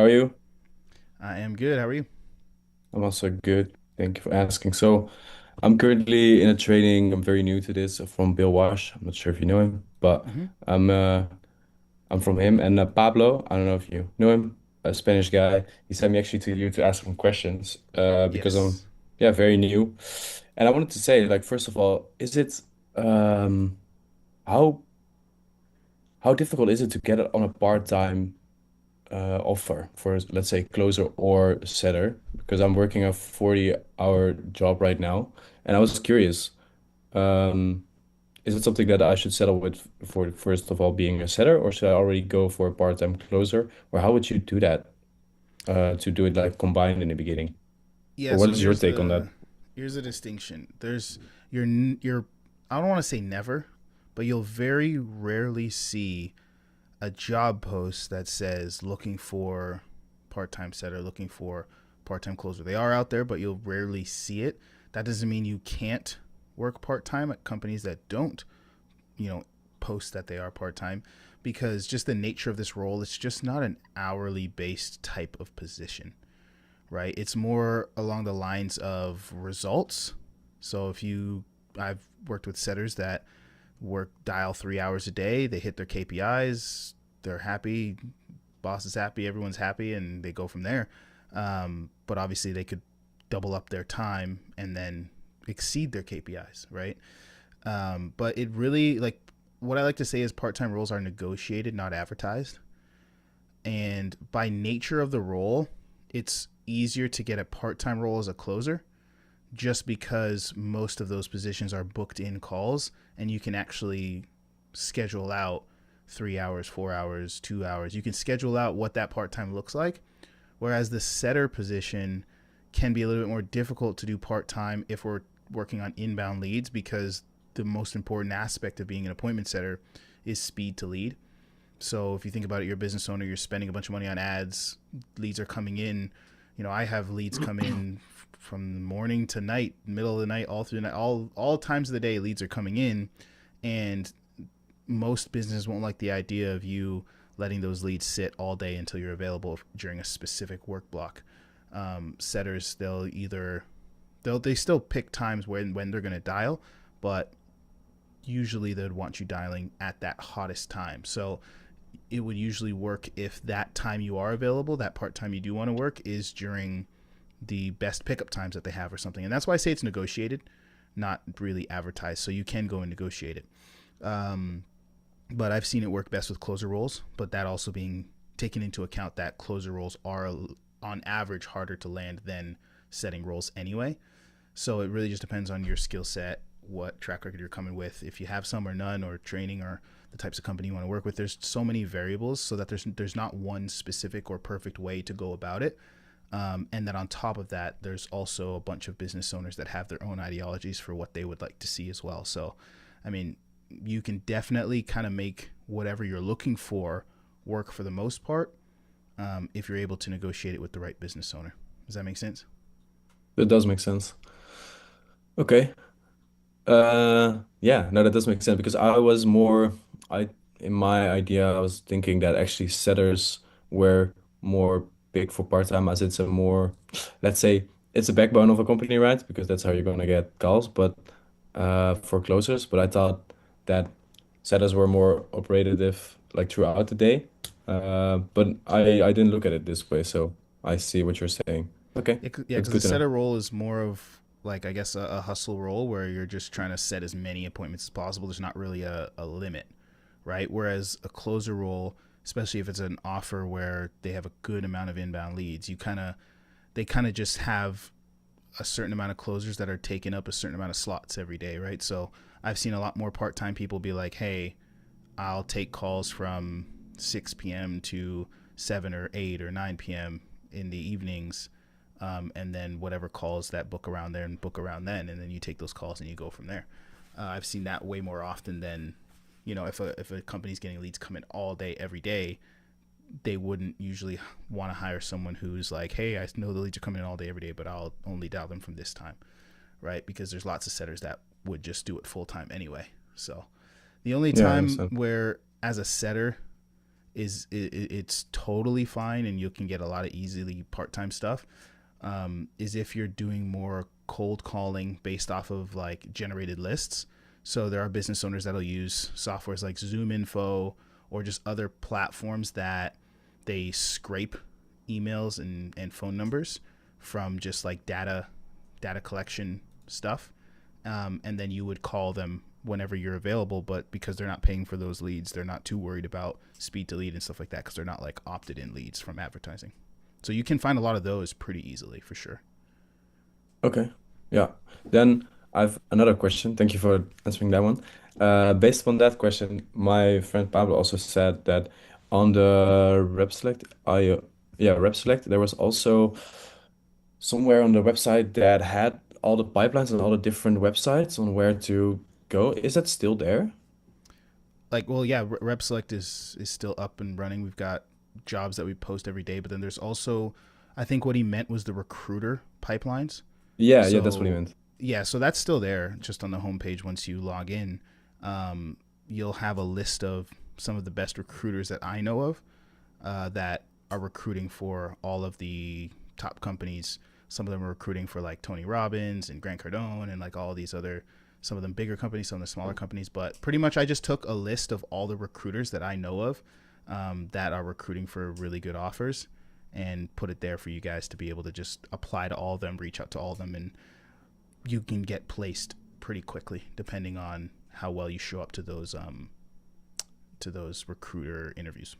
How are you? I am good. How are you? I'm also good. Thank you for asking. So, I'm currently in a training. I'm very new to this from Bill Wash. I'm not sure if you know him, but hmm I'm uh, I'm from him and Pablo. I don't know if you know him, a Spanish guy. He sent me actually to you to ask some questions because I'm Yes. yeah very new, and I wanted to say like first of all, is it um how how difficult is it to get it on a part-time offer for, let's say, closer or setter, because I'm working a 40-hour job right now. And I was curious, um, is it something that I should settle with for first of all being a setter, or should I already go for a part-time closer? Or how would you do that to do it like combined in the beginning? Yeah. Or what So is your take on that? here's the distinction. You're I don't want to say never, but you'll very rarely see a job post that says looking for part-time setter, looking for part-time closer. They are out there, but you'll rarely see it. That doesn't mean you can't work part-time at companies that don't, you know, post that they are part-time, because just the nature of this role, it's just not an hourly based type of position, right? It's more along the lines of results. So I've worked with setters that work dial 3 hours a day. They hit their KPIs. They're happy. Boss is happy. Everyone's happy, and they go from there. But obviously, they could double up their time and then exceed their KPIs, right? But it really, like, what I like to say is part-time roles are negotiated, not advertised. And by nature of the role, it's easier to get a part-time role as a closer, just because most of those positions are booked in calls, and you can actually schedule out 3 hours, 4 hours, 2 hours. You can schedule out what that part-time looks like. Whereas the setter position can be a little bit more difficult to do part-time if we're working on inbound leads, because the most important aspect of being an appointment setter is speed to lead. So if you think about it, you're a business owner, you're spending a bunch of money on ads, leads are coming in. I have leads come in from morning to night, middle of the night, all through the night, all times of the day. Leads are coming in, and most businesses won't like the idea of you letting those leads sit all day until you're available during a specific work block. Setters, they still pick times when they're going to dial, but usually they'd want you dialing at that hottest time. So it would usually work if that time you are available, that part time you do want to work, is during the best pickup times that they have or something. And that's why I say it's negotiated, not really advertised. So you can go and negotiate it. Um, but I've seen it work best with closer roles, but that also being taken into account that closer roles are on average harder to land than setting roles anyway. So it really just depends on your skill set, what track record you're coming with, if you have some or none, or training, or the types of company you want to work with. There's so many variables, so that there's not one specific or perfect way to go about it. And then on top of that, there's also a bunch of business owners that have their own ideologies for what they would like to see as well. So, I mean, you can definitely kind of make whatever you're looking for work for the most part, if you're able to negotiate it with the right business owner. Does that make sense? That does make sense. Okay. Yeah, no, that does make sense because I in my idea, I was thinking that actually setters were more big for part-time as it's a more, let's say, it's a backbone of a company, right? Because that's how you're gonna get calls, but for closers. But I thought that setters were more operative like throughout the day. But I didn't look at it this way, so I see what you're saying. Okay, Yeah, that's because a good to know. setter role is more of, like, I guess a hustle role where you're just trying to set as many appointments as possible. There's not really a limit, right? Whereas a closer role, especially if it's an offer where they have a good amount of inbound leads, they kind of just have a certain amount of closers that are taking up a certain amount of slots every day, right? So I've seen a lot more part-time people be like, "Hey, I'll take calls from 6 p.m. to 7 or 8 or 9 p.m. in the evenings, and then whatever calls that book around there and book around then, and then you take those calls and you go from there." I've seen that way more often than, if a company's getting leads come in all day every day, they wouldn't usually want to hire someone who's like, "Hey, I know the leads are coming in all day every day, but I'll only dial them from this time," right? Because there's lots of setters that would just do it full time anyway. So the only Yeah, I time understand. where, as a setter, it's totally fine, and you can get a lot of easily part-time stuff. Is if you're doing more cold calling based off of like generated lists. So there are business owners that'll use softwares like Zoom Info or just other platforms that they scrape emails and phone numbers from just like data collection stuff, and then you would call them whenever you're available. But because they're not paying for those leads, they're not too worried about speed to lead and stuff like that because they're not like opted in leads from advertising. So you can find a lot of those pretty easily for sure. Okay. Yeah. Then I've another question. Thank you for answering that one. Based on that question, my friend Pablo also said that on the RepSelect, RepSelect, there was also somewhere on the website that had all the pipelines and all the different websites on where to go. Is that still there? Like, well, yeah, Rep Select is still up and running. We've got jobs that we post every day, but then there's also, I think what he meant was the recruiter pipelines. Yeah, yeah, that's what he So meant. yeah, so that's still there, just on the homepage. Once you log in, you'll have a list of some of the best recruiters that I know of, that are recruiting for all of the top companies. Some of them are recruiting for like Tony Robbins and Grant Cardone and like all these other, some of them bigger companies, some of the smaller companies. But pretty much, I just took a list of all the recruiters that I know of, that are recruiting for really good offers, and put it there for you guys to be able to just apply to all of them, reach out to all of them, and you can get placed pretty quickly depending on how well you show up to those recruiter interviews.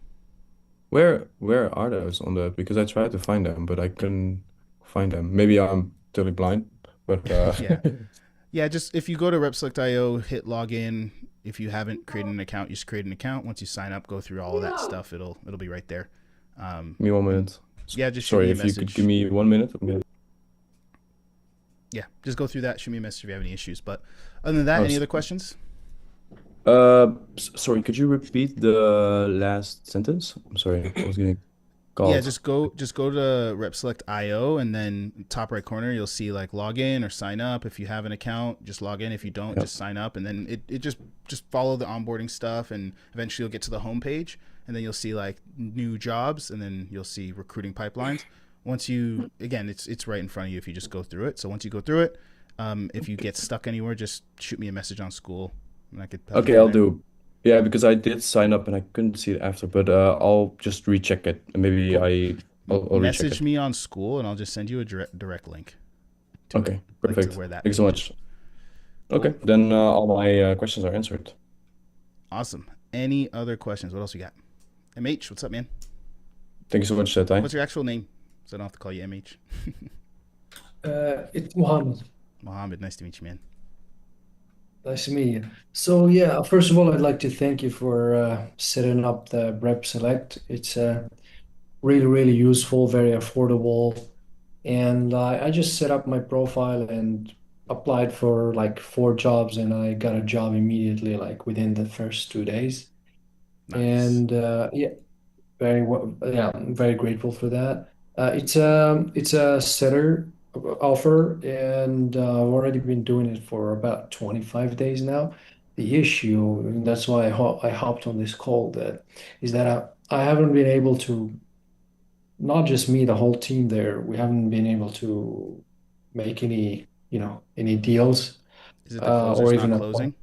Where are those on the, because I tried to find them, but I couldn't find them. Maybe I'm totally blind, but Yeah. Yeah, just if you go to repselect.io, hit login. If you haven't created an account, you just create an account. Once you sign up, go through all of that stuff. It'll be right there. give me one And minute. yeah, just shoot Sorry, me a if you could give message. me 1 minute. Okay. Yeah, just go through that. Shoot me a message if you have any issues. But other than that, Oh, any other questions? sorry, could you repeat the last sentence? I'm sorry, I was getting Yeah, called. just go to repselect.io, and then top right corner you'll see like login or sign up. If you have an account, just log in. If you don't, Yeah. just sign up, and then it just follow the onboarding stuff, and eventually you'll get to the homepage, and then you'll see like new jobs, and then you'll see recruiting pipelines. Once you, again, it's right in front of you if you just go through it. So once you go through it, if you get stuck anywhere, just shoot me a message on school, and I could help you Okay, from I'll there. do. Yeah, because I did sign up and I couldn't see it after, but I'll just recheck it. Maybe Cool. I'll recheck Message it. me on school, and I'll just send you a direct link to it, Okay, like to perfect. where that Thanks so page is. much. Okay, Cool. then all my questions are answered. Awesome. Any other questions? What else we got? MH, what's up, man? Thank you so much, Ty. What's your actual name? So I don't have to call you MH. It's Mohammed. Mohammed, nice to meet you, man. Nice to meet you. So yeah, first of all, I'd like to thank you for setting up the Rep Select. It's really, really useful, very affordable, and I just set up my profile and applied for like 4 jobs, and I got a job immediately, like within the first 2 days. Nice. And yeah, very well, yeah, I'm very grateful for that. It's a setter offer, and I've already been doing it for about 25 days now. The issue, and that's why I hopped on this call, that is that I haven't been able to, not just me, the whole team there, we haven't been able to make any, any deals, Is it the closers or not even a closing?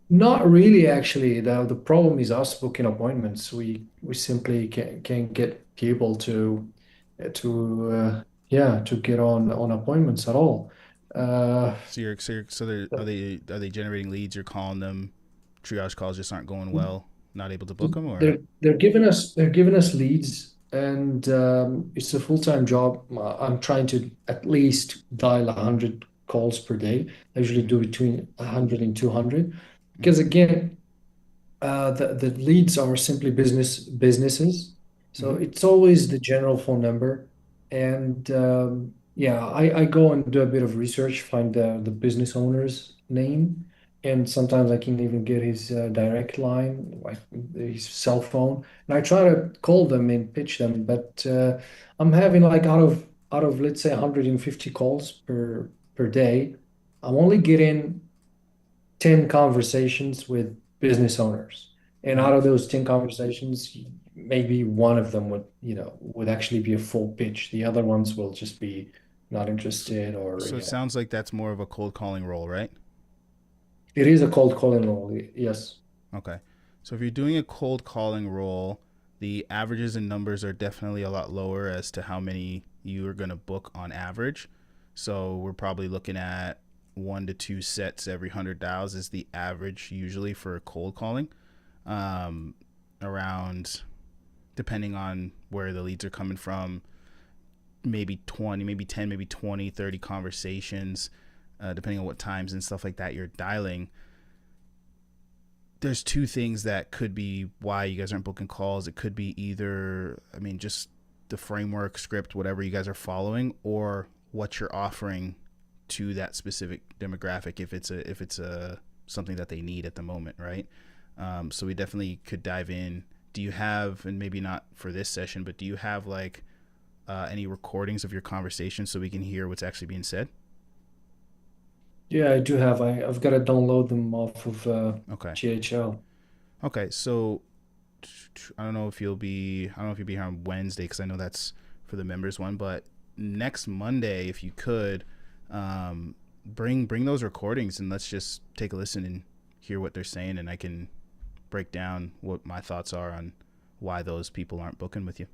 not really, actually. The problem is us booking appointments. We simply can't get people to get on appointments at all. Uh, Are they generating leads? You're calling them. Triage calls just aren't going well. Not able to book them, or they're giving us leads, and it's a full-time job. I'm trying to at least dial 100 calls per day. I usually do between 100 and 200 Mhm. because again, the leads are simply businesses, so Mhm. it's always the general phone number. And yeah, I go and do a bit of research, find the business owner's name, and sometimes I can even get his direct line, like his cell phone, and I try to call them and pitch them. But I'm having like out of let's say 150 calls per day, I'm only getting 10 conversations with business owners. And Mm-hmm. out of those 10 conversations, maybe one of them would actually be a full pitch. The other ones will just be not So, interested or, so it sounds like that's more of a cold calling role, right? it is a cold calling role. Yes. Okay. So if you're doing a cold calling role, the averages and numbers are definitely a lot lower as to how many you are going to book on average. So we're probably looking at 1 to 2 sets every 100 dials is the average usually for cold calling. Um, Around, depending on where the leads are coming from, maybe 20, maybe 10, maybe 20, 30 conversations, depending on what times and stuff like that you're dialing. There's two things that could be why you guys aren't booking calls. It could be either, I mean, just the framework, script, whatever you guys are following, or what you're offering to that specific demographic. If it's a something that they need at the moment, right? So we definitely could dive in. Do you have, and maybe not for this session, but do you have like any recordings of your conversation so we can hear what's actually being said? Yeah, I do have. I've got to download them off of Okay. GHL. Okay. So I don't know if you'll be here on Wednesday because I know that's for the members one, but next Monday, if you could, bring those recordings and let's just take a listen and hear what they're saying, and I can break down what my thoughts are on why those people aren't booking with you.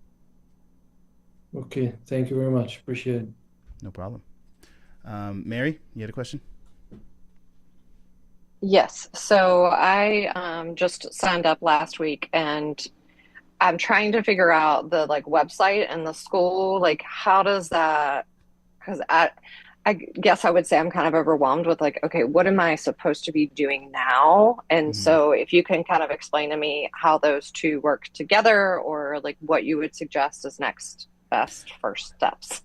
Okay, thank you very much. Appreciate it. No problem. Mary, you had a question? Yes. So I just signed up last week and I'm trying to figure out the like website and the school. Like, how does that? Because I guess I would say I'm kind of overwhelmed with like, okay, what am I supposed to be doing now? And Mm-hmm. so if you can kind of explain to me how those two work together or like what you would suggest as next best first steps.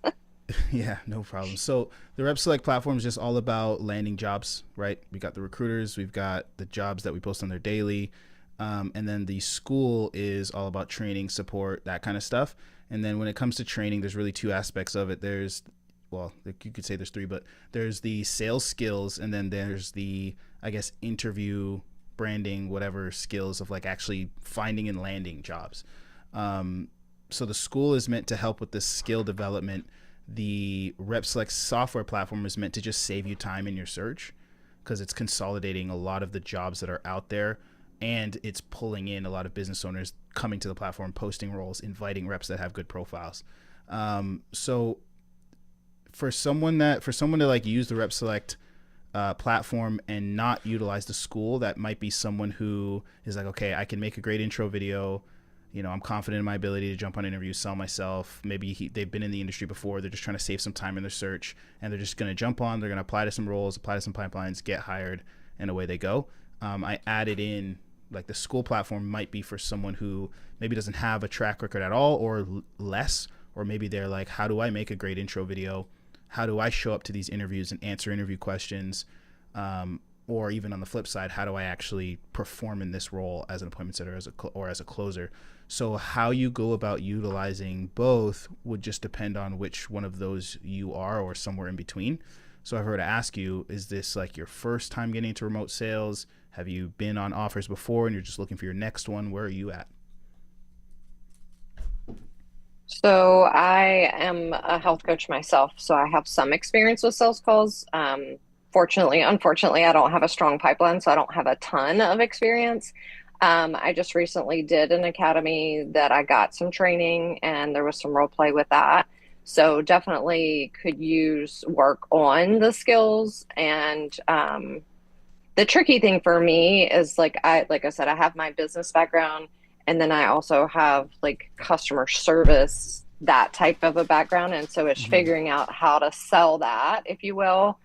Yeah, no problem. So the Rep Select platform is just all about landing jobs, right? We got the recruiters, we've got the jobs that we post on their daily, and then the school is all about training, support, that kind of stuff. And then when it comes to training, there's really two aspects of it. There's, well, you could say there's three, but there's the sales skills, and then there's the, I guess, interview, branding, whatever skills of like actually finding and landing jobs. Um, so the school is meant to help with this skill development. The RepSelect software platform is meant to just save you time in your search because it's consolidating a lot of the jobs that are out there, and it's pulling in a lot of business owners coming to the platform, posting roles, inviting reps that have good profiles. So for someone to like use the RepSelect platform and not utilize the school, that might be someone who is like, okay, I can make a great intro video. I'm confident in my ability to jump on interviews, sell myself. Maybe they've been in the industry before. They're just trying to save some time in their search, and they're just going to jump on. They're going to apply to some roles, apply to some pipelines, get hired, and away they go. I added in like the school platform might be for someone who maybe doesn't have a track record at all or less, or maybe they're like, how do I make a great intro video? How do I show up to these interviews and answer interview questions? Or even on the flip side, how do I actually perform in this role as an appointment setter or as a closer? So how you go about utilizing both would just depend on which one of those you are or somewhere in between. So if I were to ask you, is this like your first time getting into remote sales? Have you been on offers before and you're just looking for your next one? Where are you at? So I am a health coach myself, so I have some experience with sales calls. Unfortunately, I don't have a strong pipeline, so I don't have a ton of experience. I just recently did an academy that I got some training, and there was some role play with that. So definitely could use work on the skills. And the tricky thing for me is like I said, I have my business background and then I also have like customer service, that type of a background. And so it's Mm-hmm. figuring out how to sell that, if you will,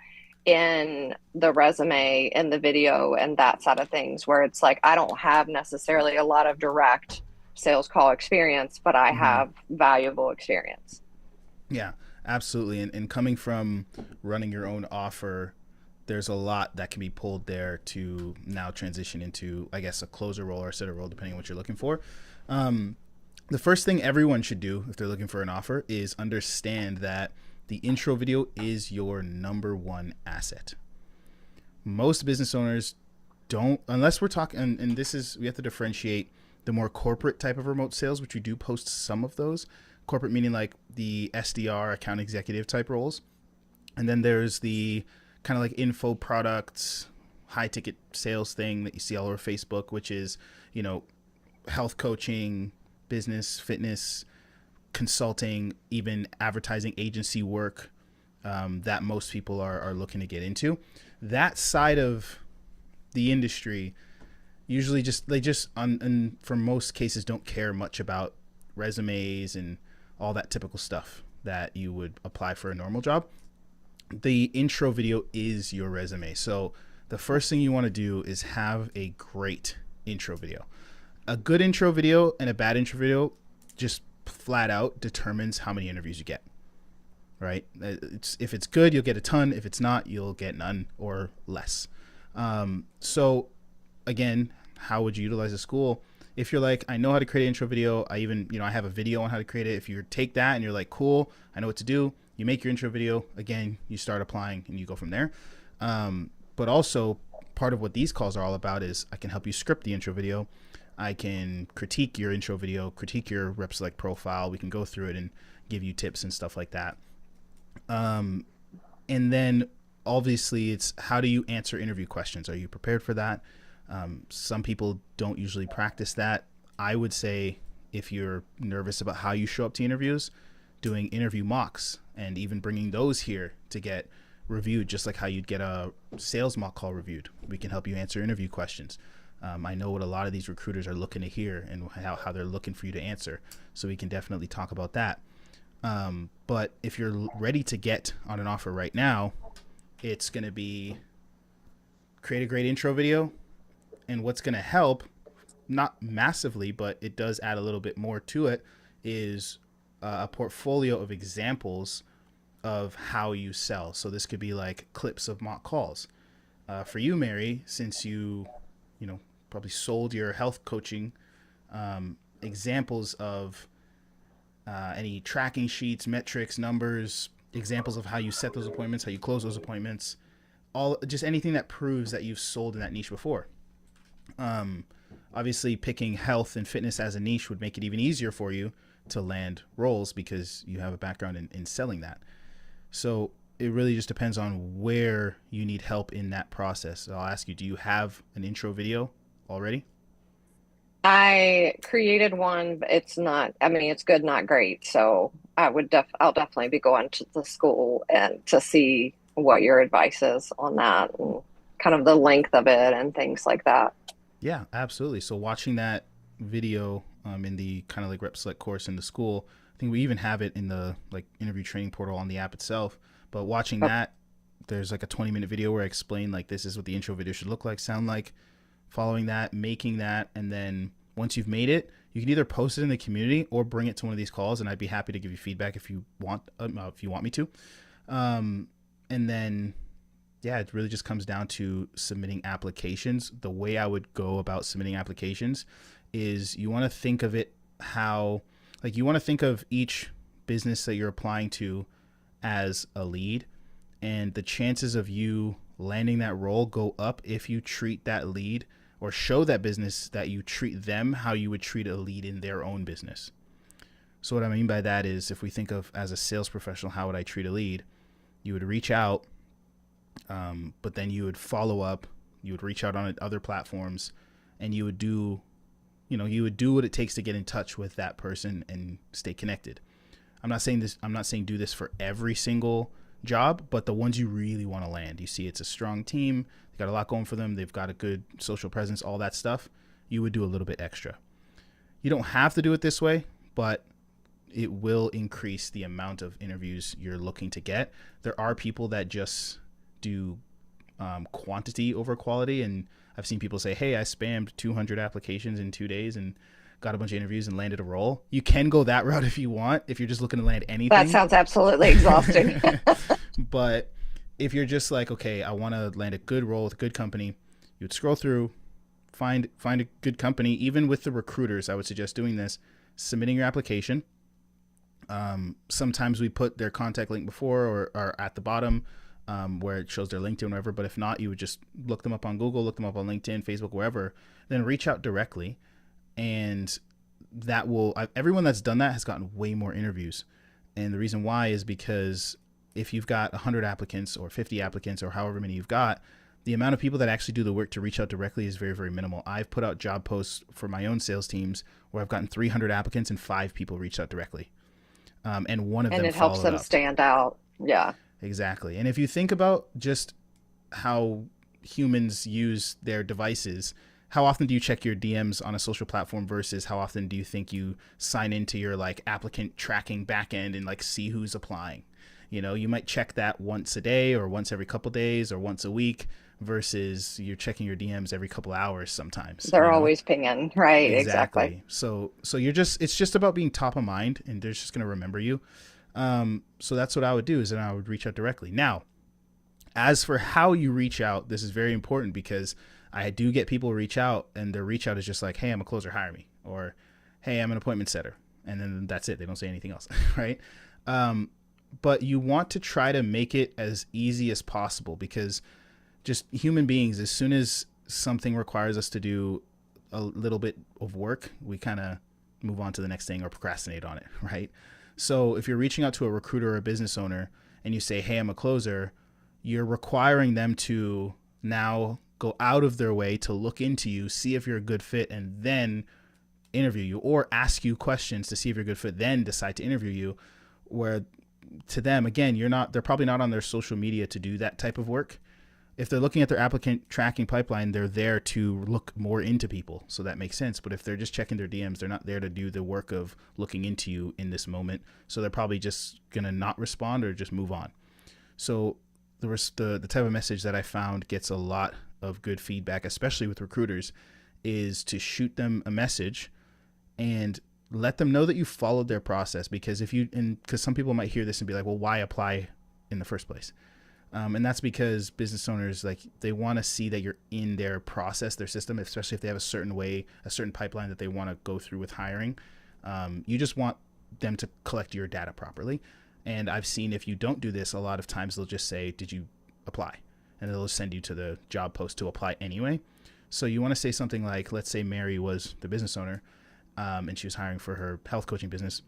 in the resume and the video and that side of things, where it's like I don't have necessarily a lot of direct sales call experience, but I Mm-hmm. have valuable experience. Yeah, absolutely. And coming from running your own offer, there's a lot that can be pulled there to now transition into, I guess, a closer role or a sitter role, depending on what you're looking for. Um, the first thing everyone should do if they're looking for an offer is understand that the intro video is your number one asset. Most business owners don't, unless we're talking, and this is, we have to differentiate the more corporate type of remote sales, which we do post some of those. Corporate meaning like the SDR, account executive type roles. And then there's the kind of like info products, high ticket sales thing that you see all over Facebook, which is, you know, health coaching, business, fitness, consulting, even advertising agency work, that most people are looking to get into. That side of the industry usually and for most cases don't care much about resumes and all that typical stuff that you would apply for a normal job. The intro video is your resume. So the first thing you want to do is have a great intro video. A good intro video and a bad intro video just flat out determines how many interviews you get, right? If it's good, you'll get a ton. If it's not, you'll get none or less. So again, how would you utilize a school? If you're like, I know how to create an intro video, I have a video on how to create it. If you take that and you're like, cool, I know what to do, you make your intro video. Again, you start applying and you go from there. But also part of what these calls are all about is I can help you script the intro video. I can critique your intro video, critique your rep select profile. We can go through it and give you tips and stuff like that. And then obviously it's how do you answer interview questions? Are you prepared for that? Some people don't usually practice that. I would say if you're nervous about how you show up to interviews, doing interview mocks and even bringing those here to get reviewed, just like how you'd get a sales mock call reviewed. We can help you answer interview questions. I know what a lot of these recruiters are looking to hear and how they're looking for you to answer. So we can definitely talk about that. But if you're ready to get on an offer right now, it's going to be create a great intro video. And what's going to help, not massively, but it does add a little bit more to it, is a portfolio of examples of how you sell. So this could be like clips of mock calls. For you, Mary, since you probably sold your health coaching, examples of any tracking sheets, metrics, numbers, examples of how you set those appointments, how you close those appointments, just anything that proves that you've sold in that niche before. Obviously picking health and fitness as a niche would make it even easier for you to land roles because you have a background in selling that. So it really just depends on where you need help in that process. So I'll ask you, do you have an intro video already? I created one, but it's not, I mean, it's good, not great. So I'll definitely be going to the school and to see what your advice is on that and kind of the length of it and things like that. Yeah, absolutely. So watching that video in the kind of like rep select course in the school, I think we even have it in the like interview training portal on the app itself. But watching that, there's like a 20-minute video where I explain like this is what the intro video should look like, sound like, following that, making that, and then once you've made it, you can either post it in the community or bring it to one of these calls, and I'd be happy to give you feedback if you want me to. And then yeah, it really just comes down to submitting applications. The way I would go about submitting applications is you want to think of it you want to think of each business that you're applying to as a lead, and the chances of you landing that role go up if you treat that lead or show that business that you treat them how you would treat a lead in their own business. So what I mean by that is if we think of as a sales professional, how would I treat a lead? You would reach out, but then you would follow up, you would reach out on other platforms, and you would do what it takes to get in touch with that person and stay connected. I'm not saying do this for every single job, but the ones you really want to land, you see it's a strong team, they got a lot going for them, they've got a good social presence, all that stuff, you would do a little bit extra. You don't have to do it this way, but it will increase the amount of interviews you're looking to get. There are people that just do quantity over quality, and I've seen people say, hey, I spammed 200 applications in 2 days and got a bunch of interviews and landed a role. You can go that route if you want, if you're just looking to land anything. That sounds absolutely exhausting. But if you're just like, okay, I want to land a good role with a good company, you would scroll through, find a good company. Even with the recruiters, I would suggest doing this, submitting your application. Sometimes we put their contact link before or at the bottom. where it shows their LinkedIn or whatever. But if not, you would just look them up on Google, look them up on LinkedIn, Facebook, wherever, then reach out directly. And that will, everyone that's done that has gotten way more interviews. And the reason why is because if you've got 100 applicants or 50 applicants or however many you've got, the amount of people that actually do the work to reach out directly is very, very minimal. I've put out job posts for my own sales teams where I've gotten 300 applicants and 5 people reached out directly. And one of And them it helps followed them up. stand out. Yeah. Exactly. And if you think about just how humans use their devices, how often do you check your DMs on a social platform versus how often do you think you sign into your like applicant tracking backend and like see who's applying? You know, you might check that once a day or once every couple days or once a week versus you're checking your DMs every couple hours sometimes, They're always pinging. Right. Exactly. Exactly. So it's just about being top of mind and they're just going to remember you. So that's what I would do is then I would reach out directly. Now, as for how you reach out, this is very important because I do get people reach out and their reach out is just like, hey, I'm a closer, hire me. Or, hey, I'm an appointment setter. And then that's it. They don't say anything else. Right. But you want to try to make it as easy as possible because just human beings, as soon as something requires us to do a little bit of work, we kind of move on to the next thing or procrastinate on it. Right. So if you're reaching out to a recruiter or a business owner and you say, hey, I'm a closer, you're requiring them to now go out of their way to look into you, see if you're a good fit, and then interview you or ask you questions to see if you're a good fit, then decide to interview you. Where to them, again, they're probably not on their social media to do that type of work. If they're looking at their applicant tracking pipeline, they're there to look more into people. So that makes sense. But if they're just checking their DMs, they're not there to do the work of looking into you in this moment. So they're probably just going to not respond or just move on. So the type of message that I found gets a lot of good feedback, especially with recruiters, is to shoot them a message and let them know that you followed their process. Because because some people might hear this and be like, well, why apply in the first place? And that's because business owners, like, they want to see that you're in their process, their system, especially if they have a certain pipeline that they want to go through with hiring. You just want them to collect your data properly. And I've seen if you don't do this, a lot of times they'll just say, did you apply? And they'll send you to the job post to apply anyway. So you want to say something like, let's say Mary was the business owner and she was hiring for her health coaching business.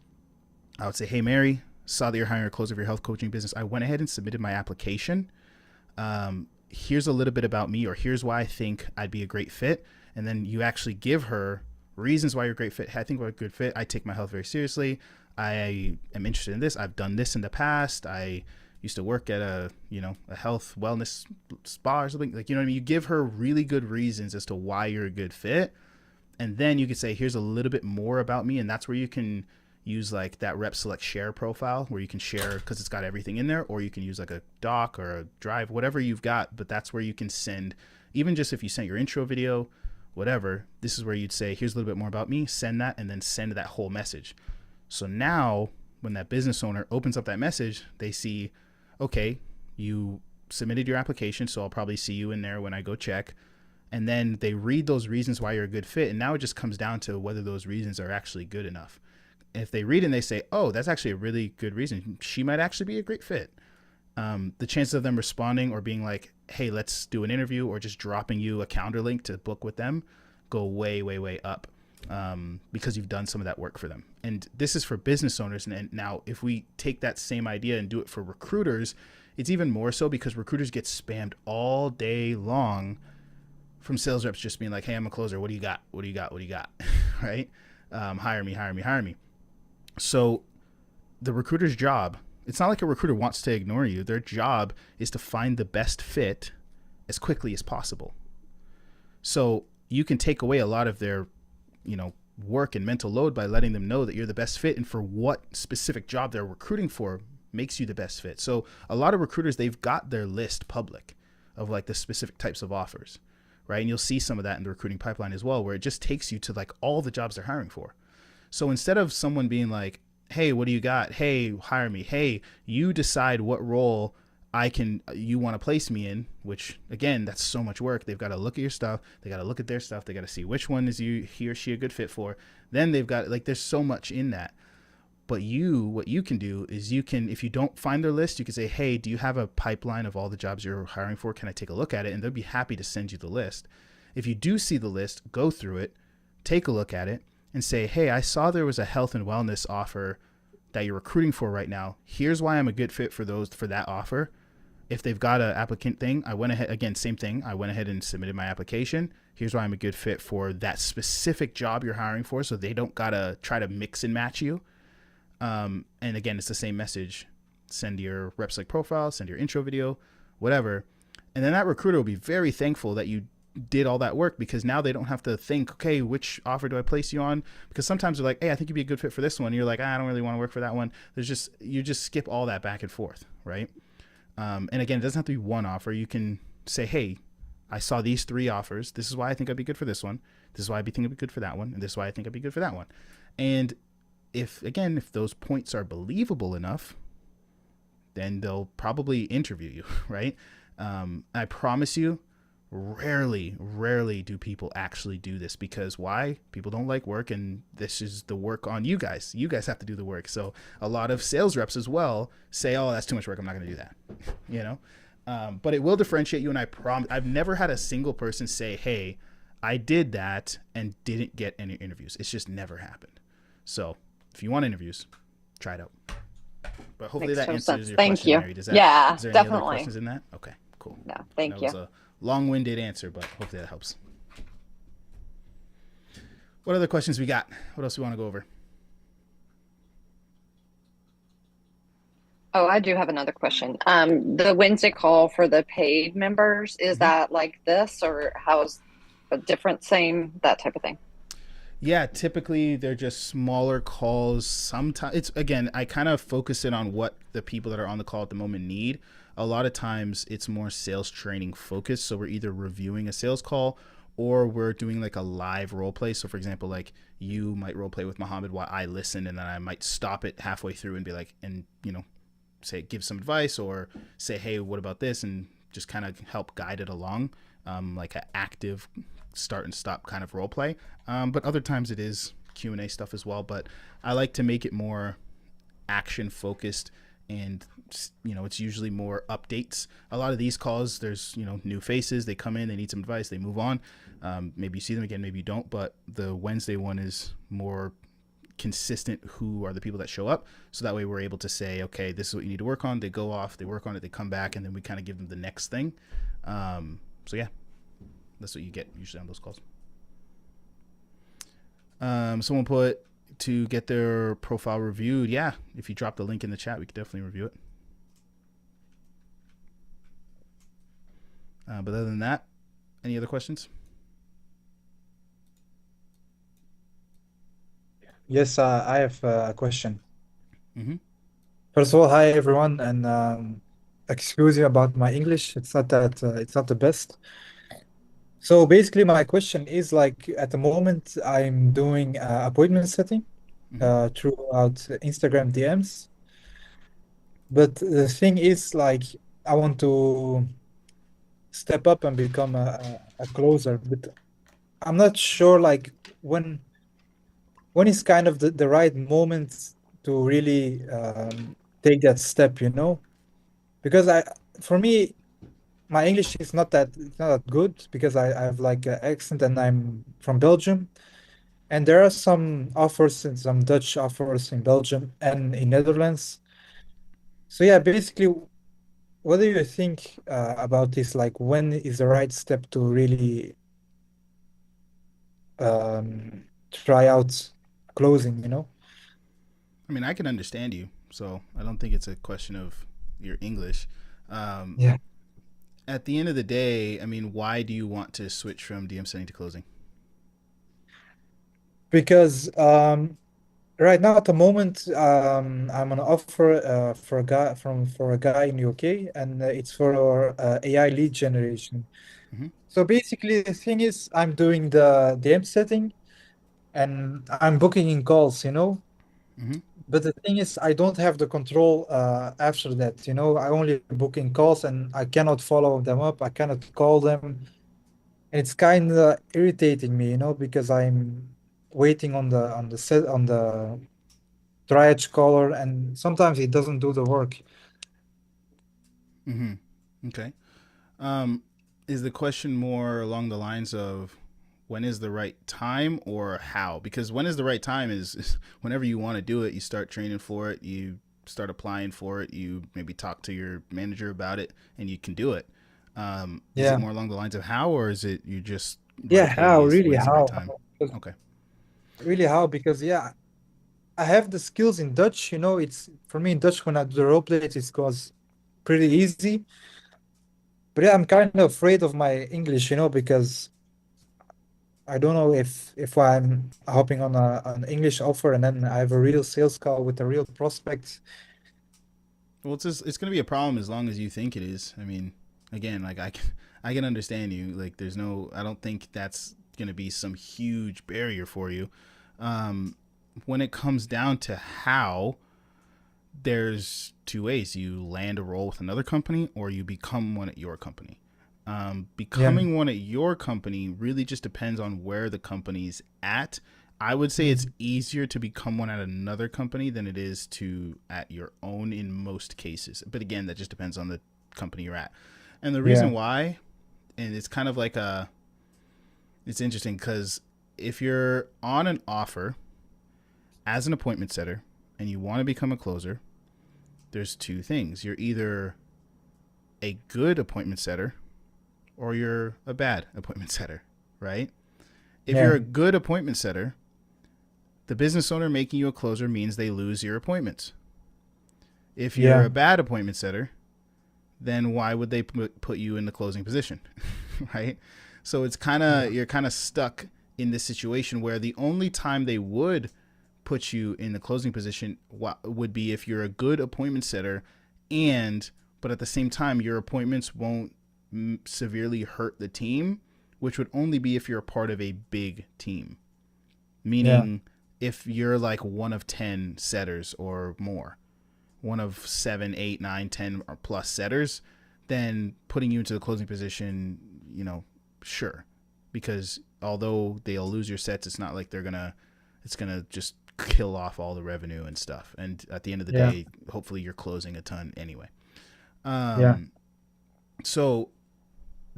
I would say, hey, Mary, saw that you're hiring a closer of your health coaching business. I went ahead and submitted my application. Here's a little bit about me, or here's why I think I'd be a great fit. And then you actually give her reasons why you're a great fit. I think we're a good fit. I take my health very seriously. I am interested in this. I've done this in the past. I used to work at a health wellness spa or something. Like, you know what I mean? You give her really good reasons as to why you're a good fit. And then you could say, here's a little bit more about me. And that's where you can use like that rep select share profile where you can share because it's got everything in there, or you can use like a doc or a drive, whatever you've got. But that's where you can send, even just if you sent your intro video, whatever, this is where you'd say, here's a little bit more about me, send that, and then send that whole message. So now when that business owner opens up that message, they see, okay, you submitted your application, so I'll probably see you in there when I go check. And then they read those reasons why you're a good fit. And now it just comes down to whether those reasons are actually good enough. If they read and they say, oh, that's actually a really good reason, she might actually be a great fit. The chances of them responding or being like, hey, let's do an interview, or just dropping you a calendar link to book with them, go way, way, way up because you've done some of that work for them. And this is for business owners. And now if we take that same idea and do it for recruiters, it's even more so because recruiters get spammed all day long from sales reps just being like, hey, I'm a closer. What do you got? What do you got? What do you got? Right? Hire me, hire me, hire me. So the recruiter's job, it's not like a recruiter wants to ignore you. Their job is to find the best fit as quickly as possible. So you can take away a lot of their, work and mental load by letting them know that you're the best fit, and for what specific job they're recruiting for makes you the best fit. So a lot of recruiters, they've got their list public of like the specific types of offers, right? And you'll see some of that in the recruiting pipeline as well, where it just takes you to like all the jobs they're hiring for. So instead of someone being like, hey, what do you got? Hey, hire me. Hey, you decide what role you want to place me in, which again, that's so much work. They've got to look at your stuff. They got to look at their stuff. They got to see which one is he or she a good fit for. Then they've got, like, there's so much in that. But what you can do is you can, if you don't find their list, you can say, hey, do you have a pipeline of all the jobs you're hiring for? Can I take a look at it? And they'll be happy to send you the list. If you do see the list, go through it, take a look at it, and say, hey, I saw there was a health and wellness offer that you're recruiting for right now. Here's why I'm a good fit for that offer. If they've got an applicant thing, I went ahead, again, same thing. I went ahead and submitted my application. Here's why I'm a good fit for that specific job you're hiring for, so they don't gotta try to mix and match you. And again, it's the same message. Send your rep select profile, send your intro video, whatever. And then that recruiter will be very thankful that you did all that work, because now they don't have to think, okay, which offer do I place you on? Because sometimes they're like, hey, I think you'd be a good fit for this one. And you're like, I don't really want to work for that one. You just skip all that back and forth, right? And again, it doesn't have to be one offer. You can say, hey, I saw these 3 offers. This is why I think I'd be good for this one. This is why I think I'd be good for that one. And this is why I think I'd be good for that one. And if those points are believable enough, then they'll probably interview you, right? I promise you, rarely do people actually do this, because why? People don't like work, and this is the work on you guys. You guys have to do the work. So a lot of sales reps as well say, oh, that's too much work, I'm not going to do that, you know? But it will differentiate you, and I promise, I've never had a single person say, hey, I did that and didn't get any interviews. It's just never happened. So if you want interviews, try it out. But hopefully Makes that total answers sense. your Thank question, you. Mary. Yeah, Is there any other definitely. questions in that? Okay, cool. No, That thank was you. a long-winded answer, but hopefully that helps. What other questions we got? What else we want to go over? Oh, I do have another question. The Wednesday call for the paid members, is Mm-hmm. that like this, or how's a different, same, that type of thing? Yeah, typically they're just smaller calls. Sometimes it's, again, I kind of focus it on what the people that are on the call at the moment need. A lot of times it's more sales training focused. So we're either reviewing a sales call, or we're doing like a live role play. So for example, like you might role play with Mohammed while I listen, and then I might stop it halfway through and be like, and say, give some advice, or say, hey, what about this? And just kind of help guide it along, like an active start and stop kind of role play. But other times it is Q&A stuff as well. But I like to make it more action focused, and it's usually more updates. A lot of these calls, there's new faces. They come in, they need some advice, they move on. Maybe you see them again, maybe you don't. But the Wednesday one is more consistent. Who are the people that show up? So that way we're able to say, okay, this is what you need to work on. They go off, they work on it, they come back, and then we kind of give them the next thing. So yeah, that's what you get usually on those calls. Someone put to get their profile reviewed. Yeah, if you drop the link in the chat, we could definitely review it. But other than that, any other questions? Yes, I have a question. Mm-hmm. First of all, hi everyone, and excuse me about my English. It's not the best. So basically, my question is, like, at the moment, I'm doing appointment setting Mm-hmm. throughout Instagram DMs. But the thing is, like, I want to step up and become a closer, but I'm not sure, like, when is kind of the right moment to really take that step, Because for me, my English is not that good, because I have like an accent, and I'm from Belgium, and there are some offers and some Dutch offers in Belgium and in Netherlands. So yeah, basically, what do you think about this? Like, when is the right step to really try out closing? I mean, I can understand you, so I don't think it's a question of your English. Um, Yeah. at the end of the day, I mean, why do you want to switch from DM setting to closing? Because right now, at the moment, I'm on offer for a guy in UK, and it's for AI lead generation. Mm-hmm. So basically, the thing is, I'm doing the DM setting, and I'm booking in calls. Mm-hmm. But the thing is, I don't have the control after that. I only book in calls, and I cannot follow them up. I cannot call them, and it's kind of irritating me, because I'm waiting on the set on the triage caller, and sometimes he doesn't do the work. Okay. Um, is the question more along the lines of when is the right time or how? Because when is the right time is whenever you want to do it, you start training for it, you start applying for it, you maybe talk to your manager about it, and you can do it. Is it Yeah. more along the lines of how, or is it you just Yeah, role play how? is Really, when is the right how? time? Because- Okay. Really, how? Because yeah, I have the skills in Dutch. It's for me in Dutch when I do the role play, it goes pretty easy. But yeah, I'm kind of afraid of my English, because I don't know if I'm hopping on an English offer and then I have a real sales call with a real prospect. Well, it's going to be a problem as long as you think it is. I mean, again, like I can understand you. Like, there's no, I don't think that's going to be some huge barrier for you. Um, when it comes down to how, there's two ways: you land a role with another company, or you become one at your company. Yeah. Becoming one at your company really just depends on where the company's at. I would say it's Mhm. easier to become one at another company than it is to at your own in most cases. But again, that just depends on the company you're at. And the reason Yeah. why, and it's kind of like it's interesting because if you're on an offer as an appointment setter and you want to become a closer, there's two things. You're either a good appointment setter or you're a bad appointment setter, right? If you're Yeah. a good appointment setter, the business owner making you a closer means they lose your appointments. If you're Yeah. a bad appointment setter, then why would they put you in the closing position, right? So it's Yeah. you're kind of stuck in this situation where the only time they would put you in the closing position would be if you're a good appointment setter, but at the same time your appointments won't severely hurt the team, which would only be if you're a part of a big team. Yeah. Meaning, if you're like one of 10 setters or more, one of 7, 8, 9, 10 or plus setters, then putting you into the closing position, sure. Because although they'll lose your sets, it's not like it's gonna just kill off all the revenue and stuff. And at the end of the Yeah. day, hopefully you're closing a ton anyway. Yeah. So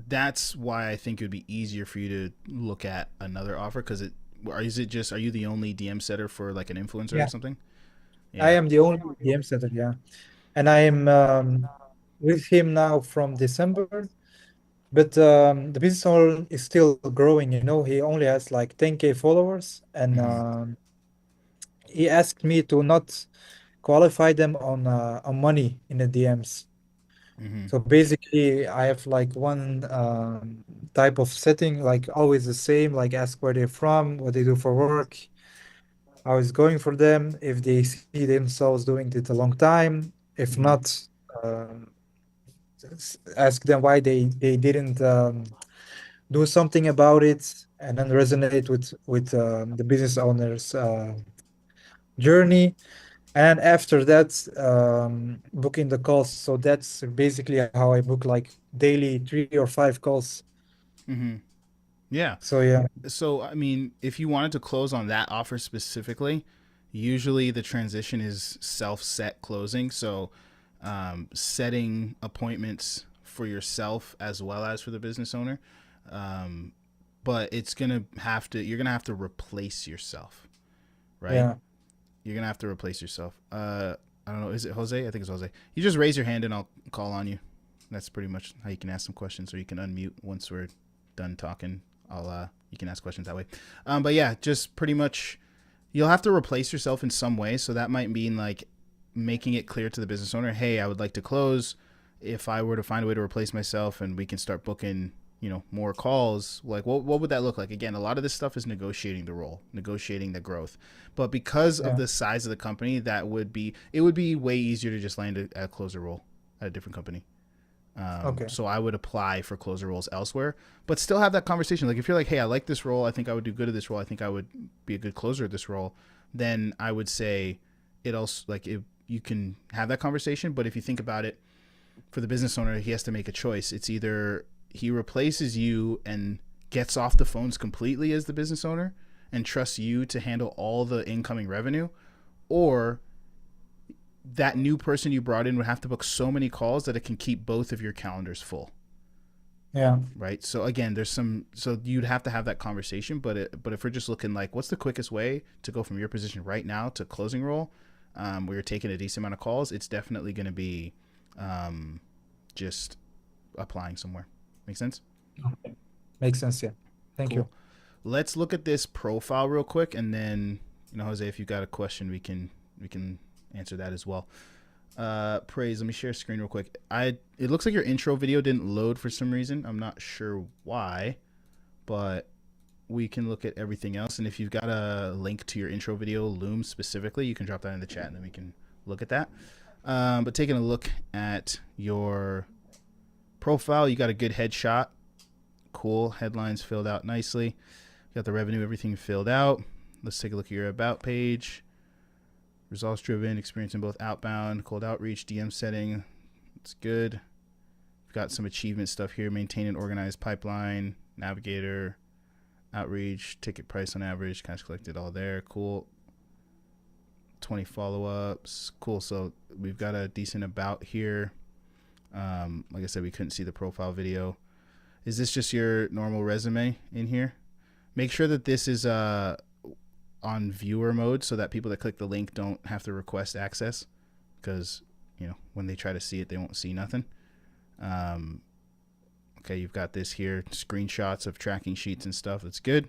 that's why I think it would be easier for you to look at another offer because are you the only DM setter for like an influencer or Yeah. something? I Yeah. am the only game setter, yeah. And I am with him now from December. But the business owner is still growing, He only has like 10K followers, and Mm-hmm. he asked me to not qualify them on money in the DMs. Mm-hmm. So basically, I have like one type of setting, like always the same, like ask where they're from, what they do for work, how it's going for them, if they see themselves doing it a long time. If Mm-hmm. not, ask them why they didn't do something about it, and then resonate with the business owner's journey. And after that, booking the calls. So that's basically how I book like daily 3 or 5 calls. Mm-hmm. Yeah. So yeah, So I mean, if you wanted to close on that offer specifically, usually the transition is self-set closing. So setting appointments for yourself as well as for the business owner. Um, but you're gonna have to replace yourself, right? yeah, You're gonna have to replace yourself. I don't know. Is it Jose? I think it's Jose. You just raise your hand and I'll call on you. That's pretty much how you can ask some questions, or you can unmute once we're done talking. You can ask questions that way. But yeah, just pretty much you'll have to replace yourself in some way. So that might mean like making it clear to the business owner, hey, I would like to close. If I were to find a way to replace myself and we can start booking, more calls, like what would that look like? Again, a lot of this stuff is negotiating the role, negotiating the growth. But because of yeah. the size of the company, it would be way easier to just land a closer role at a different company. Okay. So I would apply for closer roles elsewhere, but still have that conversation. Like if you're like, hey, I like this role. I think I would do good at this role. I think I would be a good closer at this role. Then I would say it also like if you can have that conversation. But if you think about it, for the business owner, he has to make a choice. It's either he replaces you and gets off the phones completely as the business owner and trusts you to handle all the incoming revenue, or that new person you brought in would have to book so many calls that it can keep both of your calendars full. Yeah. Right. So again, so you'd have to have that conversation, but if we're just looking like, what's the quickest way to go from your position right now to closing role, where you're taking a decent amount of calls, it's definitely going to be, just applying somewhere. Make sense? Okay. Makes sense. Yeah. Thank you. Cool. Let's look at this profile real quick, and then, Jose, if you got a question, we can answer that as well. Praise, let me share screen real quick. It looks like your intro video didn't load for some reason. I'm not sure why, but we can look at everything else. And if you've got a link to your intro video, Loom specifically, you can drop that in the chat and then we can look at that. But taking a look at your profile, you got a good headshot. Cool. Headlines filled out nicely. You got the revenue, everything filled out. Let's take a look at your about page. Results driven, experience in both outbound, cold outreach, DM setting. It's good. We've got some achievement stuff here. Maintain an organized pipeline, navigator, outreach, ticket price on average, cash collected, all there. Cool. 20 follow-ups. Cool. So we've got a decent about here. Like I said, we couldn't see the profile video. Is this just your normal resume in here? Make sure that this is on viewer mode so that people that click the link don't have to request access, because when they try to see it, they won't see nothing. Okay, you've got this here, screenshots of tracking sheets and stuff. That's good.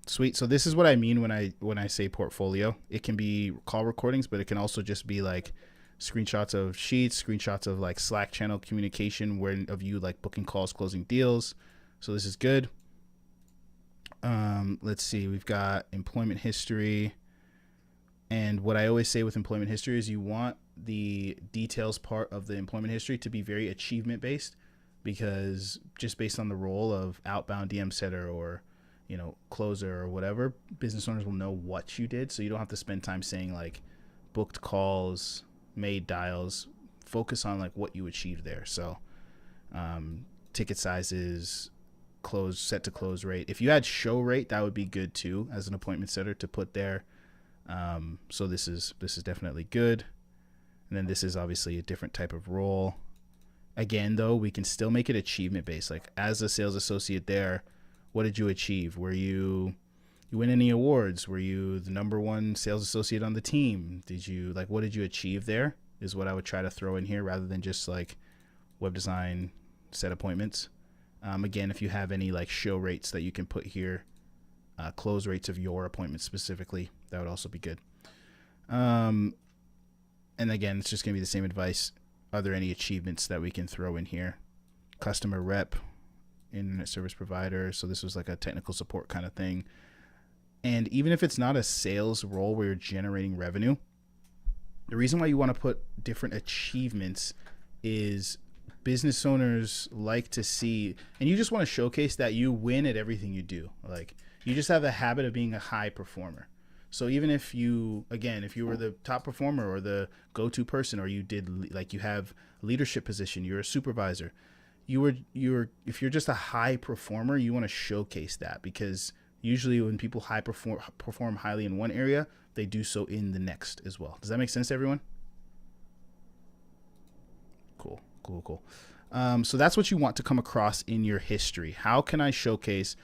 Sweet. So this is what I mean when I say portfolio. It can be call recordings, but it can also just be like screenshots of sheets, screenshots of like Slack channel communication of you like booking calls, closing deals. So this is good. Let's see, we've got employment history. And what I always say with employment history is you want the details part of the employment history to be very achievement based, because just based on the role of outbound DM setter or, closer or whatever, business owners will know what you did. So you don't have to spend time saying like booked calls, made dials. Focus on like what you achieved there. So, ticket sizes, set to close rate. If you had show rate, that would be good too as an appointment setter to put there. So this is definitely good. And then this is obviously a different type of role. Again, though, we can still make it achievement based. Like as a sales associate there, what did you achieve? Were you win any awards? Were you the #1 sales associate on the team? What did you achieve there is what I would try to throw in here, rather than just like web design set appointments. Again, if you have any like show rates that you can put here, close rates of your appointments specifically, that would also be good. And again, it's just going to be the same advice. Are there any achievements that we can throw in here? Customer rep, internet service provider. So this was like a technical support kind of thing. And even if it's not a sales role where you're generating revenue, the reason why you want to put different achievements is business owners like to see, and you just want to showcase that you win at everything you do. Like you just have a habit of being a high performer. So even if you were the top performer or the go-to person, or you have a leadership position, you're a supervisor, if you're just a high performer, you want to showcase that, because usually when people perform highly in one area, they do so in the next as well. Does that make sense to everyone? Cool. So that's what you want to come across in your history. How can I showcase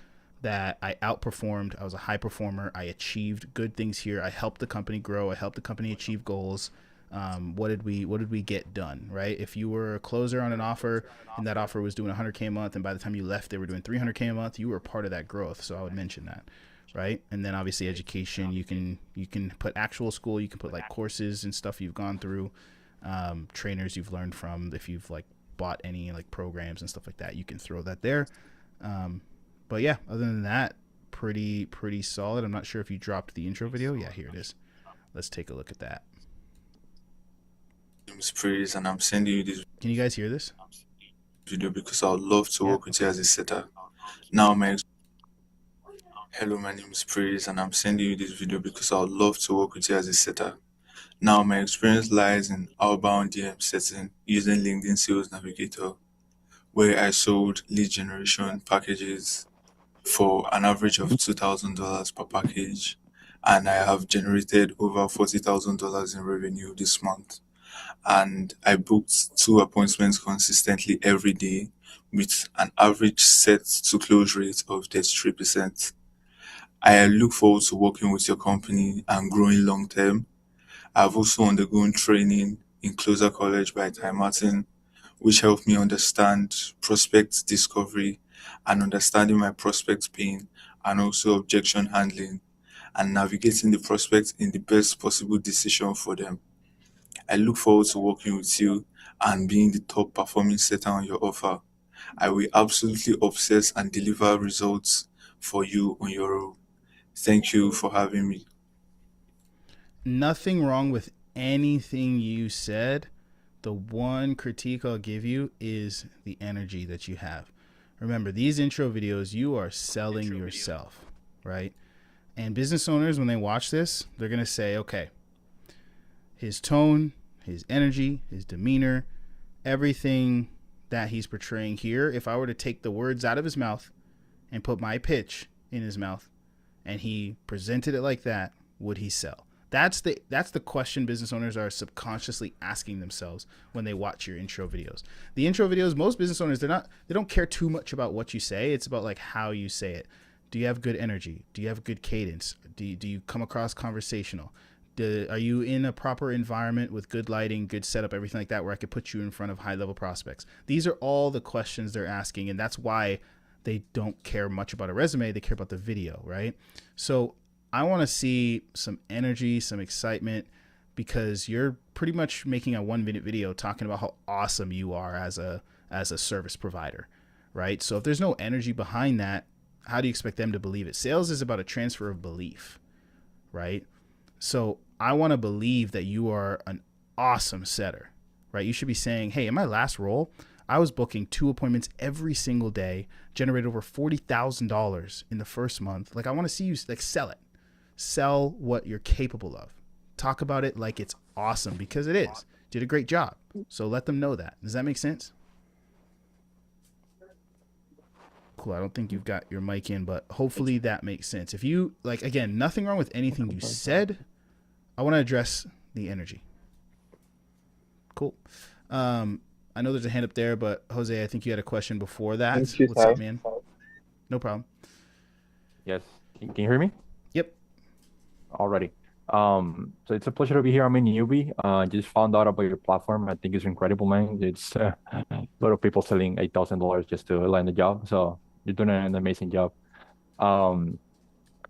that I outperformed? I was a high performer. I achieved good things here. I helped the company grow. I helped the company achieve goals. What did we get done, right? If you were a closer on an offer and that offer was doing 100K a month, and by the time you left, they were doing 300K a month, you were part of that growth. So I would mention that, right? And then obviously education, you can put actual school, you can put like courses and stuff you've gone through, trainers you've learned from, if you've like bought any like programs and stuff like that, you can throw that there. But yeah, other than that, pretty solid. I'm not sure if you dropped the intro video. Yeah, here it is. Let's take a look at that. Praise, and I'm sending you this Can you guys hear this? video because I would love to Yeah. work with you as a setter. Hello, my name is Praise, and I'm sending you this video because I would love to work with you as a setter. Now, my experience lies in outbound DM setting using LinkedIn Sales Navigator, where I sold lead generation packages for an average of $2,000 per package. and I have generated over $40,000 in revenue this month. And I booked 2 appointments consistently every day with an average set to close rate of 33%. I look forward to working with your company and growing long term. I've also undergone training in Closer College by Time Martin, which helped me understand prospect discovery and understanding my prospect pain, and also objection handling and navigating the prospect in the best possible decision for them. I look forward to working with you and being the top performing setter on your offer. I will absolutely obsess and deliver results for you on your role. Thank you for having me. Nothing wrong with anything you said. The one critique I'll give you is the energy that you have. Remember, these intro videos, you are selling yourself, right? And business owners, when they watch this, they're going to say, okay, his tone, his energy, his demeanor, everything that he's portraying here, if I were to take the words out of his mouth and put my pitch in his mouth and he presented it like that, would he sell? That's the question business owners are subconsciously asking themselves when they watch your intro videos. The intro videos, most business owners, they don't care too much about what you say. It's about like how you say it. Do you have good energy? Do you have good cadence? Do you come across conversational? Are you in a proper environment with good lighting, good setup, everything like that, where I could put you in front of high level prospects? These are all the questions they're asking, and that's why they don't care much about a resume. They care about the video, right? So I want to see some energy, some excitement, because you're pretty much making a 1 minute video talking about how awesome you are as a service provider, right? So if there's no energy behind that, how do you expect them to believe it? Sales is about a transfer of belief, right? So I want to believe that you are an awesome setter, right? You should be saying, hey, in my last role, I was booking 2 appointments every single day, generated over $40,000 in the first month. Like, I want to see you like sell it. Sell what you're capable of. Talk about it like it's awesome, because it is. Did a great job. So let them know that. Does that make sense? Cool. I don't think you've got your mic in, but hopefully that makes sense. If you like, again, nothing wrong with anything you said. I want to address the energy. Cool. I know there's a hand up there, but Jose, I think you had a question before that. Thank you, What's Ty. up, man? No problem. Yes. Can you hear me? Yep. Already. So it's a pleasure to be here. I'm a newbie. Just found out about your platform. I think it's incredible, man. It's a lot of people selling $8,000 just to land a job. So you're doing an amazing job. Um,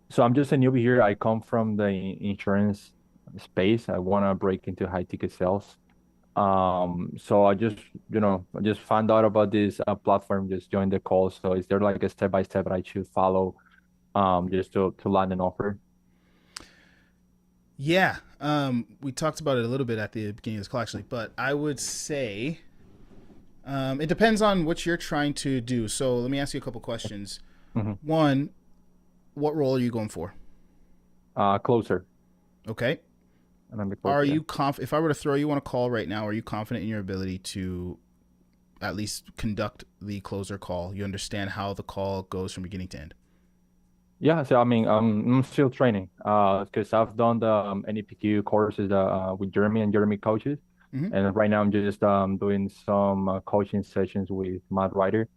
so I'm just a newbie here. I come from the insurance space. I want to break into high ticket sales. So I just found out about this platform, just joined the call. So is there like a step by step that I should follow, just to land an offer? Yeah. We talked about it a little bit at the beginning of this call, actually, but I would say it depends on what you're trying to do. So let me ask you a couple questions. Mm-hmm. One, what role are you going for? Closer. Okay. And I'm the Are closer. you if I were to throw you on a call right now, are you confident in your ability to at least conduct the closer call? You understand how the call goes from beginning to end? Yeah, so I mean, I'm still training, because I've done the NEPQ courses with Jeremy coaches, Mm-hmm. and right now I'm just doing some coaching sessions with Matt Ryder.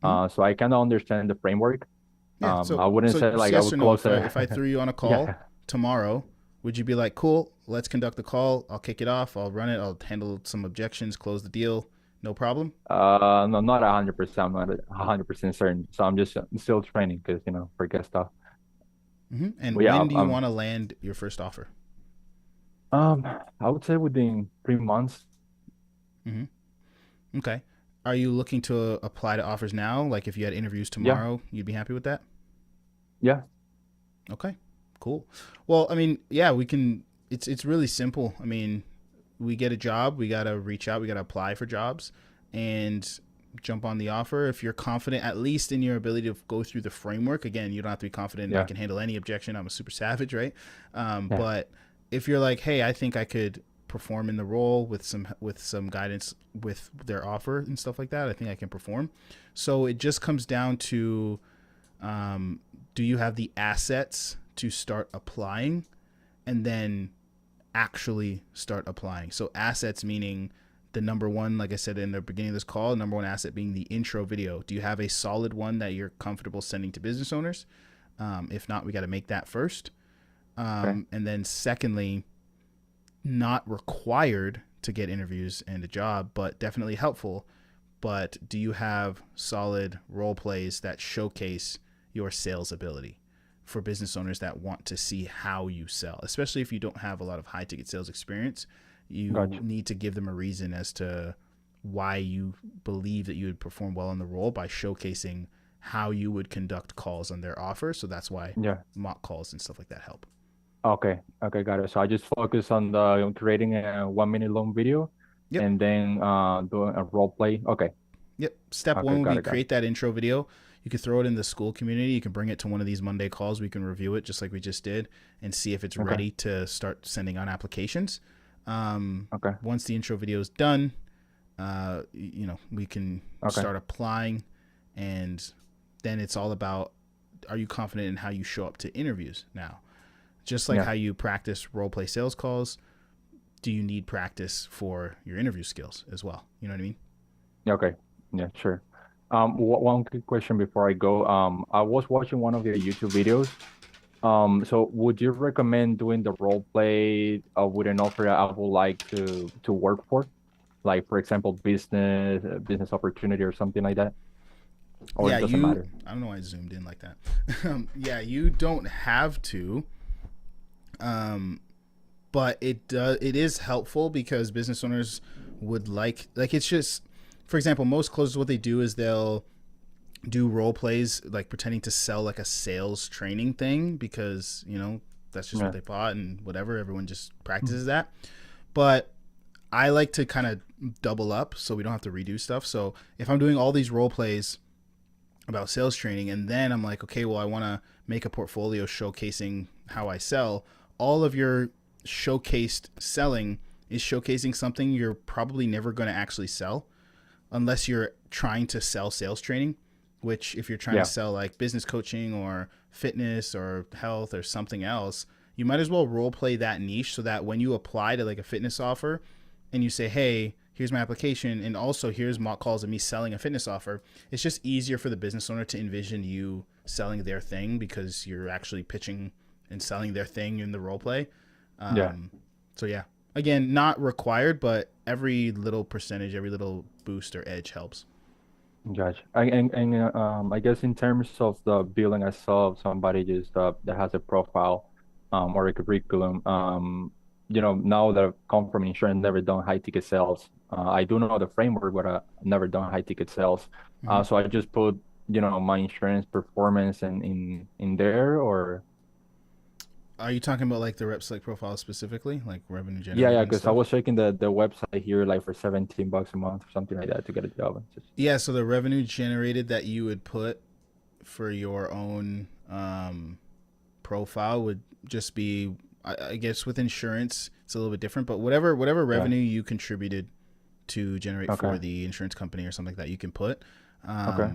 Mm-hmm. So I kind of understand the framework. Yeah. I wouldn't So say just like I yes would or no. close If I a threw you on a call yeah. tomorrow, would you be like, cool, let's conduct the call. I'll kick it off. I'll run it. I'll handle some objections, close the deal. No problem. No, not 100%. I'm not 100% certain. So I'm still training because forget stuff. Mm-hmm. And But yeah, when do you want to land your first offer? I would say within 3 months. Mm-hmm. Okay. Are you looking to apply to offers now? Like if you had interviews Yeah, tomorrow, you'd be happy with that? yeah. Okay, cool. Well, I mean, yeah, we can. It's really simple. I mean, we get a job, we gotta reach out, we gotta apply for jobs, and jump on the offer. If you're confident, at least in your ability to go through the framework. Again, you don't have to be confident. I Yeah, can handle any objection. I'm a super savage, right? yeah. But if you're like, hey, I think I could perform in the role with some guidance with their offer and stuff like that, I think I can perform. So it just comes down to do you have the assets to start applying and then actually start applying. So assets meaning the number one, like I said in the beginning of this call, number one asset being the intro video. Do you have a solid one that you're comfortable sending to business owners? If not, we got to make that first. Okay. And then secondly, not required to get interviews and a job, but definitely helpful. But do you have solid role plays that showcase your sales ability for business owners that want to see how you sell, especially if you don't have a lot of high ticket sales experience? You Gotcha. need to give them a reason as to why you believe that you would perform well in the role by showcasing how you would conduct calls on their offer. So that's why Yeah. mock calls and stuff like that help. Okay. Okay, got it. So I just focus on the creating a 1 minute long video Yep. and then doing a role play. Okay. Yep. Step Okay, one would got be it, got it. create that intro video. You could throw it in the school community. You can bring it to one of these Monday calls. We can review it just like we just did and see if it's Okay. ready to start sending on applications. Okay. Once the intro video is done, we can Okay. start applying, and then it's all about, are you confident in how you show up to interviews now? Just like Yeah. how you practice role play sales calls, do you need practice for your interview skills as well? You know what I mean? Okay. Yeah, sure. One quick question before I go. I was watching one of your YouTube videos. So would you recommend doing the role play with an offer I would like to work for? Like, for example, business opportunity or something like that? Or it doesn't matter? I don't know why I zoomed in like that. Yeah, you don't have to. But it is helpful because business owners would it's just, for example, most closers, what they do is they'll do role plays like pretending to sell like a sales training thing because that's just Yeah. what they bought and whatever, everyone just practices that. But I like to kind of double up so we don't have to redo stuff. So if I'm doing all these role plays about sales training and then I'm like, okay, well, I want to make a portfolio showcasing how I sell, all of your showcased selling is showcasing something you're probably never going to actually sell unless you're trying to sell sales training, which if you're trying Yeah. to sell like business coaching or fitness or health or something else, you might as well role play that niche so that when you apply to like a fitness offer and you say, hey, here's my application and also here's mock calls of me selling a fitness offer, it's just easier for the business owner to envision you selling their thing because you're actually pitching and selling their thing in the role play. Yeah. So yeah, again, not required, but every little percentage, every little boost or edge helps. Gotcha. I guess in terms of the billing, I saw somebody just that has a profile or a curriculum. Now that I've come from insurance, never done high ticket sales. I do know the framework, but I've never done high ticket sales. Mhm. So I just put my insurance performance in there, or Are you talking about like the rep select profile specifically, like revenue yeah, generated and because I stuff? was checking the website here like for $17 a month or something like that to get a job. It's just Yeah, so the revenue generated that you would put for your own profile would just be, I guess with insurance, it's a little bit different, but whatever yeah. revenue you contributed to generate for Okay. the insurance company or something like that, you can put. Okay.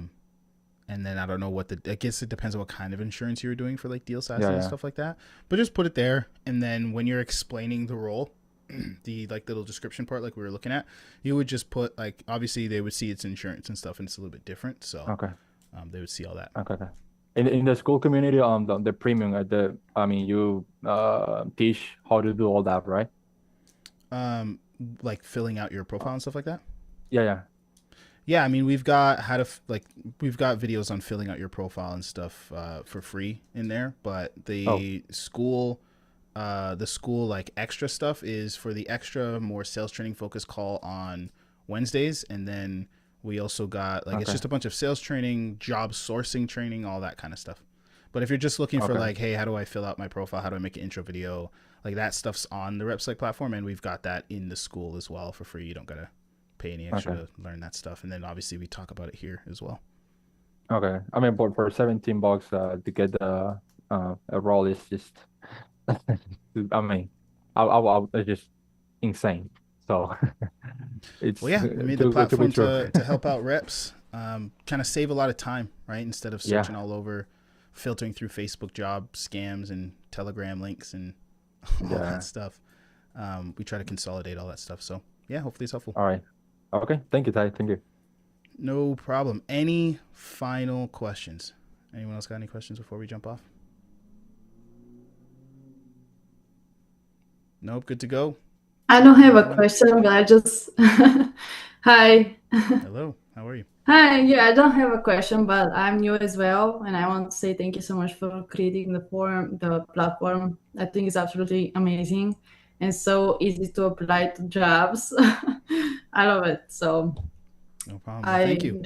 And then I don't know I guess it depends on what kind of insurance you were doing for like deal sizes Yeah, and yeah. stuff like that. But just put it there, and then when you're explaining the role, the like little description part like we were looking at, you would just put like, obviously they would see it's insurance and stuff, and it's a little bit different, so Okay. they would see all that. Okay. In the school community, the premium, you teach how to do all that, right? Like filling out your profile and stuff like that. Yeah, yeah. Yeah, I mean, we've got we've got videos on filling out your profile and stuff for free in there, but Oh, the school like extra stuff is for the extra more sales training focused call on Wednesdays, and then we also got like it's okay. just a bunch of sales training, job sourcing training, all that kind of stuff. But if you're just looking for Okay. like, hey, how do I fill out my profile? How do I make an intro video? Like that stuff's on the RepSelect platform, and we've got that in the school as well for free. You don't gotta pay any extra Okay. to learn that stuff. And then obviously we talk about it here as well. Okay. I mean, but for $17 to get a role is just, I mean, it's just insane. So it's Well, yeah, we made the too good to be platform true. to help out reps, kind of save a lot of time, right? Instead of Yeah. searching all over filtering through Facebook job scams and Telegram links and all Yeah. that stuff. We try to consolidate all that stuff. So yeah, hopefully it's helpful. All right. Okay. Thank you, Ty. Thank you. No problem. Any final questions? Anyone else got any questions before we jump off? Nope. Good to go. I don't have a question, but I just hi. Hello. How are you? Hi, yeah, I don't have a question, but I'm new as well, and I want to say thank you so much for creating the platform. I think it's absolutely amazing and so easy to apply to jobs. I love it. So No problem. Well, thank you.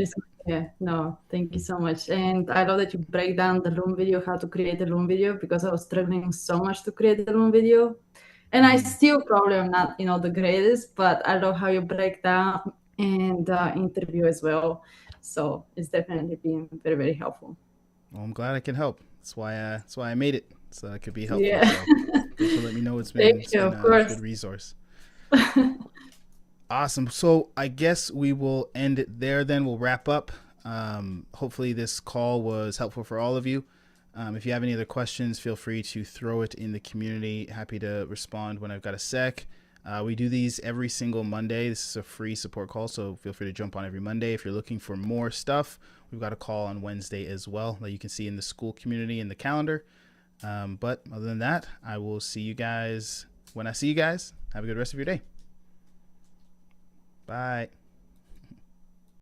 yeah, no, thank you so much. And I love that you break down the Loom video, how to create a Loom video, because I was struggling so much to create the Loom video. And I still probably am not, the greatest, but I love how you break down and interview as well. So it's definitely been very, very helpful. Well, I'm glad I can help. That's why I made it, so I could be helpful. Yeah. So thanks for letting me know it's been, Thank you, of a course. good resource. Awesome. So I guess we will end it there then. We'll wrap up. Hopefully this call was helpful for all of you. If you have any other questions, feel free to throw it in the community. Happy to respond when I've got a sec. We do these every single Monday. This is a free support call, so feel free to jump on every Monday. If you're looking for more stuff, we've got a call on Wednesday as well that you can see in the school community in the calendar. But other than that, I will see you guys when I see you guys. Have a good rest of your day. Bye.